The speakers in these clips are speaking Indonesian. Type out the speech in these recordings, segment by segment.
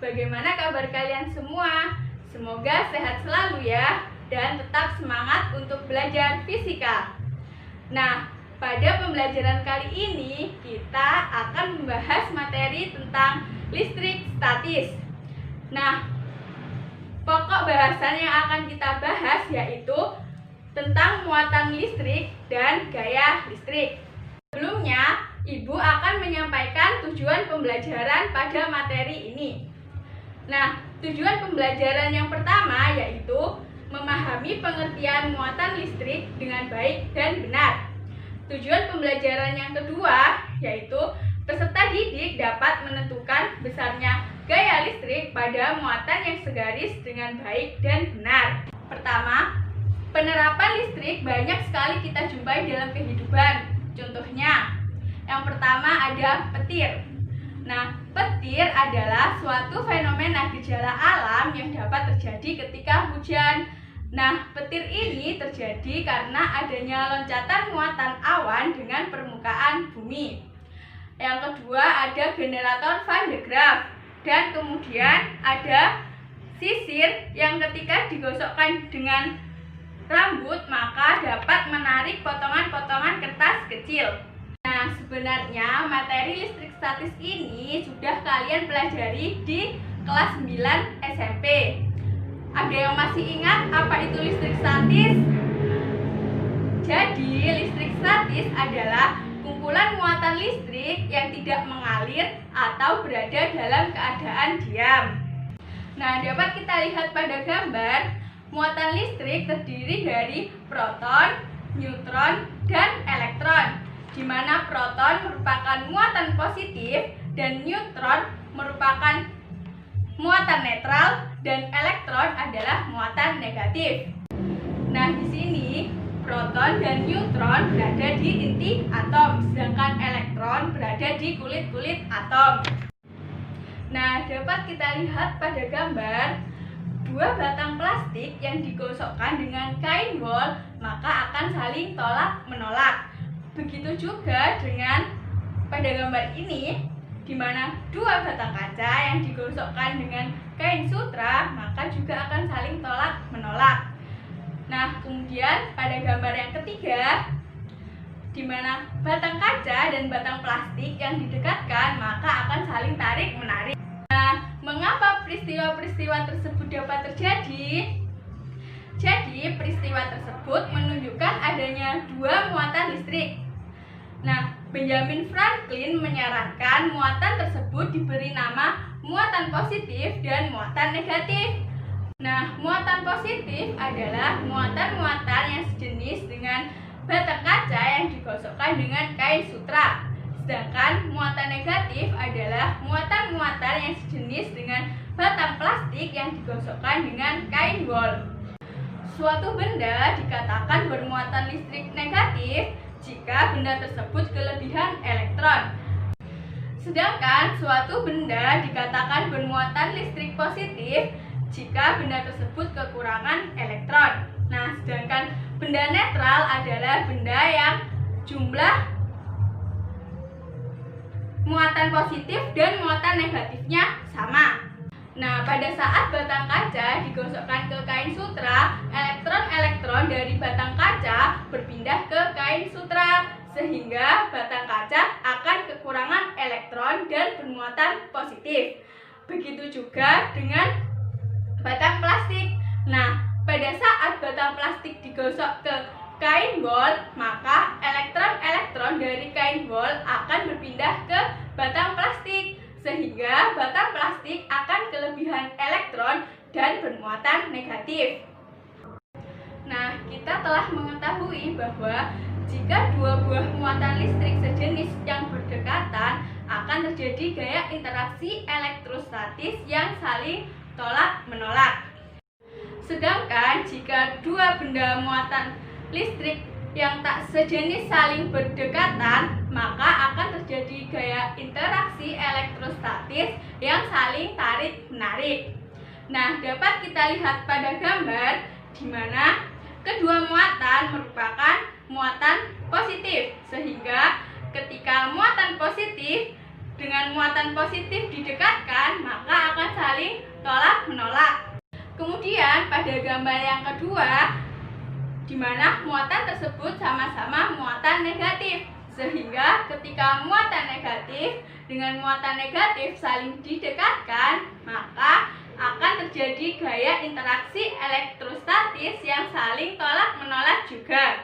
bagaimana kabar kalian semua? Semoga sehat selalu ya, dan tetap semangat untuk belajar fisika. Nah, pada pembelajaran kali ini kita akan membahas materi tentang listrik statis. Nah, pokok bahasan yang akan kita bahas yaitu tentang muatan listrik dan gaya listrik. Sebelumnya, Ibu akan menyampaikan tujuan pembelajaran pada materi ini. Nah, tujuan pembelajaran yang pertama yaitu memahami pengertian muatan listrik dengan baik dan benar. Tujuan pembelajaran yang kedua yaitu peserta didik dapat menentukan besarnya gaya listrik pada muatan yang segaris dengan baik dan benar. Pertama, penerapan listrik banyak sekali kita jumpai dalam kehidupan. Contohnya, yang pertama ada petir. Nah, petir adalah suatu fenomena gejala alam yang dapat terjadi ketika hujan. Nah, petir ini terjadi karena adanya loncatan muatan awan dengan permukaan bumi. Yang kedua ada generator Van de Graaff. Dan kemudian ada sisir yang ketika digosokkan dengan rambut maka dapat menarik potongan-potongan kertas kecil. Nah, sebenarnya materi listrik statis ini sudah kalian pelajari di kelas 9 SMP. Ada yang masih ingat apa itu listrik statis? Jadi, listrik statis adalah kumpulan muatan listrik yang tidak mengalir atau berada dalam keadaan diam. Nah, dapat kita lihat pada gambar, muatan listrik terdiri dari proton, neutron, dan elektron, di mana proton merupakan muatan positif dan neutron merupakan muatan netral dan elektron adalah muatan negatif. Nah, di sini proton dan neutron berada di inti atom, sedangkan elektron berada di kulit-kulit atom. Nah, dapat kita lihat pada gambar dua batang plastik yang digosokkan dengan kain wol, maka akan saling tolak-menolak. Begitu juga dengan pada gambar ini, di mana dua batang kaca yang digosokkan dengan kain sutra, maka juga akan saling tolak-menolak. Nah, kemudian pada gambar yang ketiga, di mana batang kaca dan batang plastik yang didekatkan, maka akan saling tarik-menarik. Nah, mengapa peristiwa-peristiwa tersebut dapat terjadi? Jadi, peristiwa tersebut menunjukkan adanya dua muatan listrik. Nah, Benjamin Franklin menyarankan muatan tersebut diberi nama muatan positif dan muatan negatif. Nah, muatan positif adalah muatan-muatan yang sejenis dengan batang kaca yang digosokkan dengan kain sutra. Sedangkan muatan negatif adalah muatan-muatan yang sejenis dengan batang plastik yang digosokkan dengan kain wol. Suatu benda dikatakan bermuatan listrik negatif jika benda tersebut kelebihan elektron. Sedangkan suatu benda dikatakan bermuatan listrik positif jika benda tersebut kekurangan elektron. Nah, sedangkan benda netral adalah benda yang jumlah muatan positif dan muatan negatifnya sama. Nah, pada saat batang kaca digosokkan ke kain sutra, elektron-elektron dari batang kaca berpindah ke kain sutra, sehingga batang kaca akan kekurangan elektron dan bermuatan positif. Begitu juga dengan batang plastik. Nah, pada saat batang plastik digosok ke kain wol, maka elektron-elektron dari kain wol akan berpindah ke batang plastik, sehingga batang plastik akan kelebihan elektron dan bermuatan negatif. Nah, kita telah mengetahui bahwa jika dua buah muatan listrik sejenis yang berdekatan, akan terjadi gaya interaksi elektrostatis yang saling tolak-menolak. Sedangkan jika dua benda muatan listrik yang tak sejenis saling berdekatan, maka akan terjadi gaya interaksi elektrostatis yang saling tarik-menarik. Nah, dapat kita lihat pada gambar di mana kedua muatan merupakan muatan positif, sehingga ketika muatan positif dengan muatan positif didekatkan, maka akan saling tolak-menolak. Kemudian pada gambar yang kedua, di mana muatan tersebut sama-sama muatan negatif, sehingga ketika muatan negatif dengan muatan negatif saling didekatkan, maka akan terjadi gaya interaksi elektrostatis yang saling tolak-menolak juga.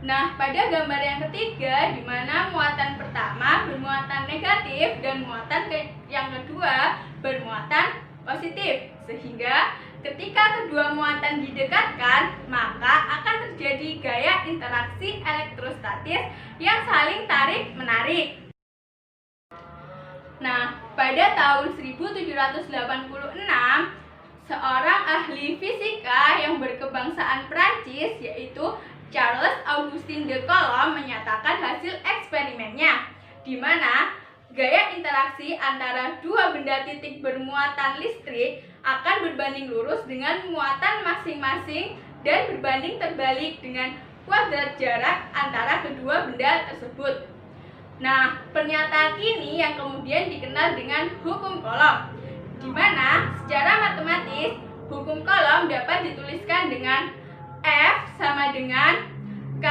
Nah, pada gambar yang ketiga, di mana muatan pertama bermuatan negatif dan muatan yang kedua bermuatan positif, sehingga ketika kedua muatan didekatkan, maka akan terjadi gaya interaksi elektrostatis yang saling tarik-menarik. Nah, pada tahun 1786, seorang ahli fisika yang berkebangsaan Prancis, yaitu Charles Augustin de Coulomb, menyatakan hasil eksperimennya, di mana gaya interaksi antara dua benda titik bermuatan listrik akan berbanding lurus dengan muatan masing-masing dan berbanding terbalik dengan kuadrat jarak antara kedua benda tersebut. Nah, pernyataan ini yang kemudian dikenal dengan hukum Coulomb, di mana secara matematis hukum Coulomb dapat dituliskan dengan F sama dengan K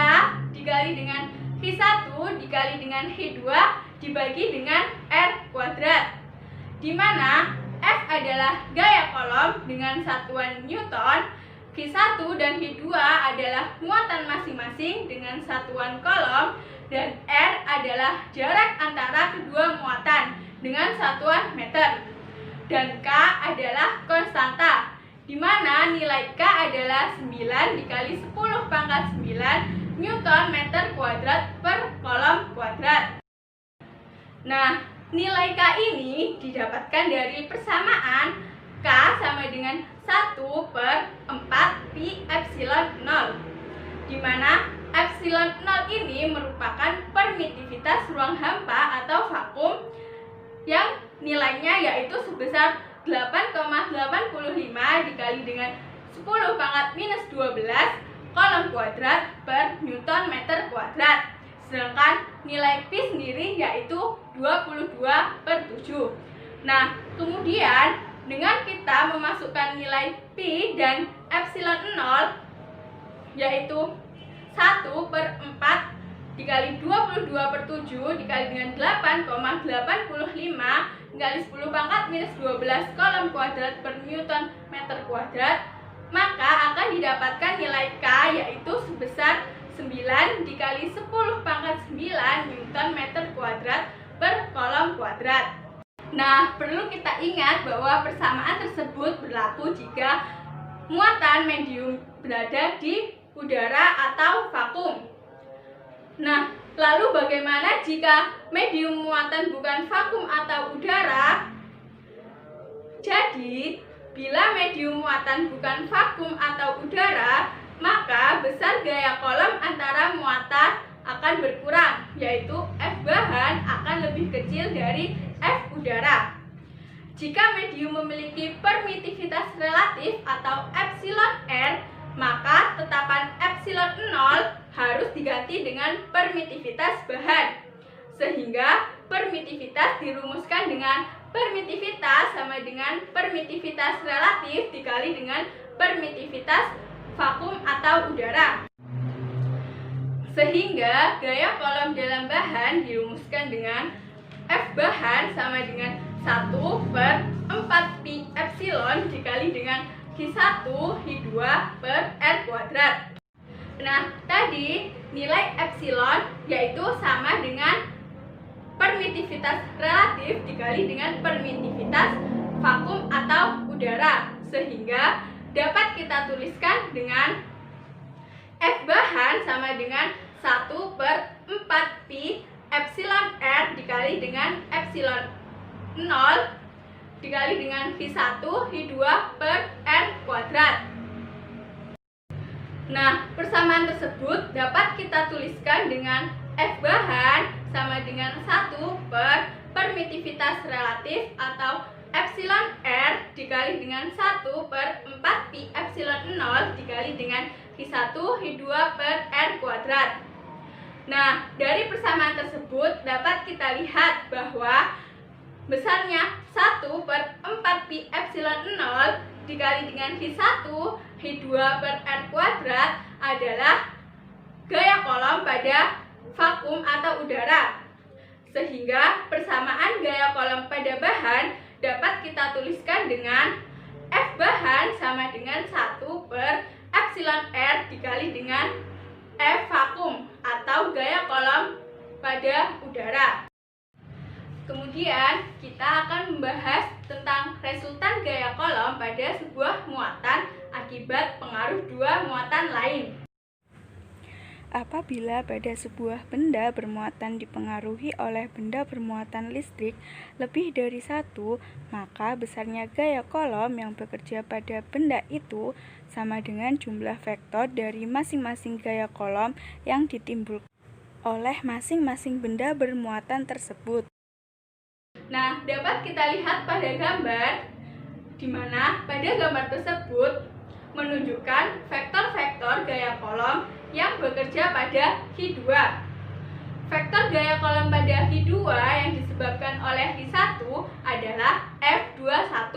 dikali dengan Q1 dikali dengan Q2 dibagi dengan R kuadrat, di mana F adalah gaya Coulomb dengan satuan Newton, Q1 dan Q2 adalah muatan masing-masing dengan satuan Coulomb, dan R adalah jarak antara kedua muatan dengan satuan meter, dan K adalah konstanta, di mana nilai K adalah 9 dikali 10 pangkat 9 Newton meter kuadrat per Coulomb kuadrat. Nah, nilai K ini didapatkan dari persamaan K sama dengan 1 per 4 pi epsilon 0, di mana epsilon 0 ini merupakan permitivitas ruang hampa atau vakum yang nilainya yaitu sebesar 8,85 dikali dengan 10 pangkat minus 12 Coulomb kuadrat per Newton meter kuadrat. Sedangkan nilai Pi sendiri yaitu 22/7. Nah, kemudian dengan kita memasukkan nilai Pi dan epsilon 0 yaitu 1/4 dikali 22/7 dikali dengan 8,85 dikali 10 pangkat minus 12 Coulomb kuadrat per Newton meter kuadrat, maka akan didapatkan nilai K yaitu sebesar 9 dikali 10 pangkat 9 Newton meter kuadrat per Coulomb kuadrat. Nah, perlu kita ingat bahwa persamaan tersebut berlaku jika muatan medium berada di udara atau vakum. Nah, lalu bagaimana jika medium muatan bukan vakum atau udara? Jadi, bila medium muatan bukan vakum atau udara, maka besar gaya Coulomb antara muatan akan berkurang, yaitu F bahan akan lebih kecil dari F udara. Jika medium memiliki permitivitas relatif atau epsilon R, maka tetapan epsilon 0 harus diganti dengan permitivitas bahan, sehingga permitivitas dirumuskan dengan permitivitas sama dengan permitivitas relatif dikali dengan permitivitas vakum atau udara, sehingga gaya Coulomb dalam bahan dirumuskan dengan F bahan sama dengan 1/4 pi epsilon dikali dengan Q1 Q2 per R kuadrat. Nah, tadi nilai epsilon yaitu sama dengan permitivitas relatif dikali dengan permitivitas vakum atau udara, sehingga dapat kita tuliskan dengan F bahan sama dengan 1/4 pi epsilon R dikali dengan epsilon 0 dikali dengan Q1 Q2 per R kuadrat. Nah, persamaan tersebut dapat kita tuliskan dengan F bahan sama dengan 1 per permitivitas relatif atau epsilon R dikali dengan 1/4 pi epsilon 0 dikali dengan Q1 Q2 per R kuadrat. Nah, dari persamaan tersebut dapat kita lihat bahwa besarnya 1/4 pi epsilon 0 dikali dengan Hi1, Hi2 per R kuadrat adalah gaya kolom pada vakum atau udara. Sehingga persamaan gaya kolom pada bahan dapat kita tuliskan dengan F bahan sama dengan 1 per epsilon R dikali dengan F vakum atau gaya kolom pada udara. Kemudian kita akan membahas tentang resultan gaya kolom pada sebuah muatan akibat pengaruh dua muatan lain. Apabila pada sebuah benda bermuatan dipengaruhi oleh benda bermuatan listrik lebih dari satu, maka besarnya gaya kolom yang bekerja pada benda itu sama dengan jumlah vektor dari masing-masing gaya kolom yang ditimbulkan oleh masing-masing benda bermuatan tersebut. Nah, dapat kita lihat pada gambar, di mana pada gambar tersebut menunjukkan vektor-vektor gaya kolom yang bekerja pada Hi2. Vektor gaya kolom pada Hi2 yang disebabkan oleh Hi1 adalah F21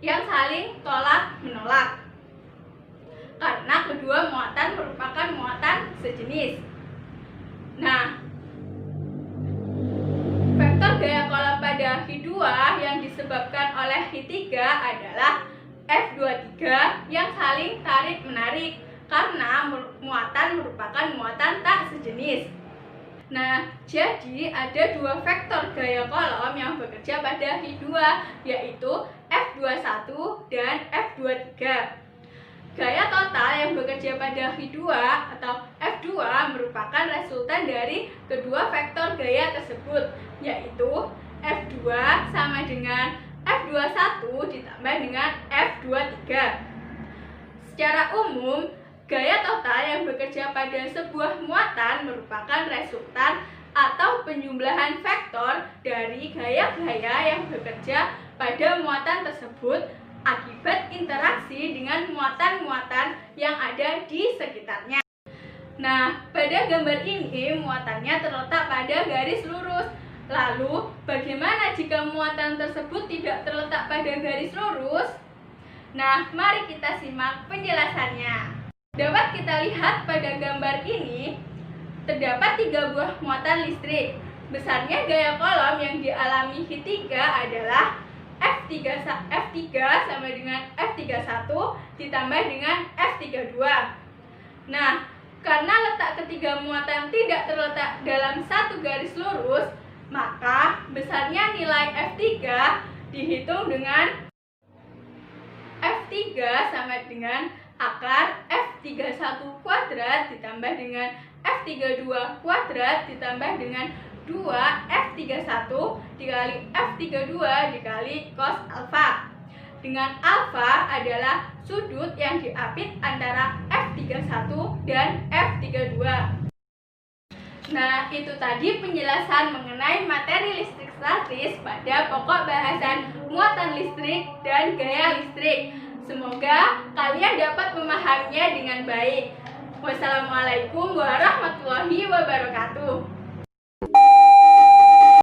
yang saling tolak-menolak karena kedua muatan merupakan muatan sejenis. Nah, vektor gaya kolom pada Hi2 yang disebabkan oleh Hi3 adalah F23 yang saling tarik-menarik karena muatan merupakan muatan tak sejenis. Nah, jadi ada dua vektor gaya kolom yang bekerja pada Hi2, yaitu F21 dan F23. Gaya total yang bekerja pada Hi2 atau F2 merupakan resultan dari kedua vektor gaya tersebut, yaitu F2 sama dengan F21 ditambah dengan F23. Secara umum, gaya total yang bekerja pada sebuah muatan merupakan resultan atau penjumlahan vektor dari gaya-gaya yang bekerja pada muatan tersebut akibat interaksi dengan muatan-muatan yang ada di sekitarnya. Nah, pada gambar ini muatannya terletak pada garis lurus. Lalu, bagaimana jika muatan tersebut tidak terletak pada garis lurus? Nah, mari kita simak penjelasannya. Dapat kita lihat pada gambar ini, terdapat 3 buah muatan listrik. Besarnya gaya kolom yang dialami Hi3 adalah F3 sama dengan F31 ditambah dengan F32. Nah, karena letak ketiga muatan tidak terletak dalam satu garis lurus, maka besarnya nilai F3 dihitung dengan F3 sama dengan akar F31 kuadrat ditambah dengan F32 kuadrat ditambah dengan 2F31 dikali F32 dikali cos alfa. Dengan alfa adalah sudut yang diapit antara F31 dan F32. Nah, itu tadi penjelasan mengenai materi listrik statis pada pokok bahasan muatan listrik dan gaya listrik. Semoga kalian dapat memahaminya dengan baik. Wassalamualaikum warahmatullahi wabarakatuh.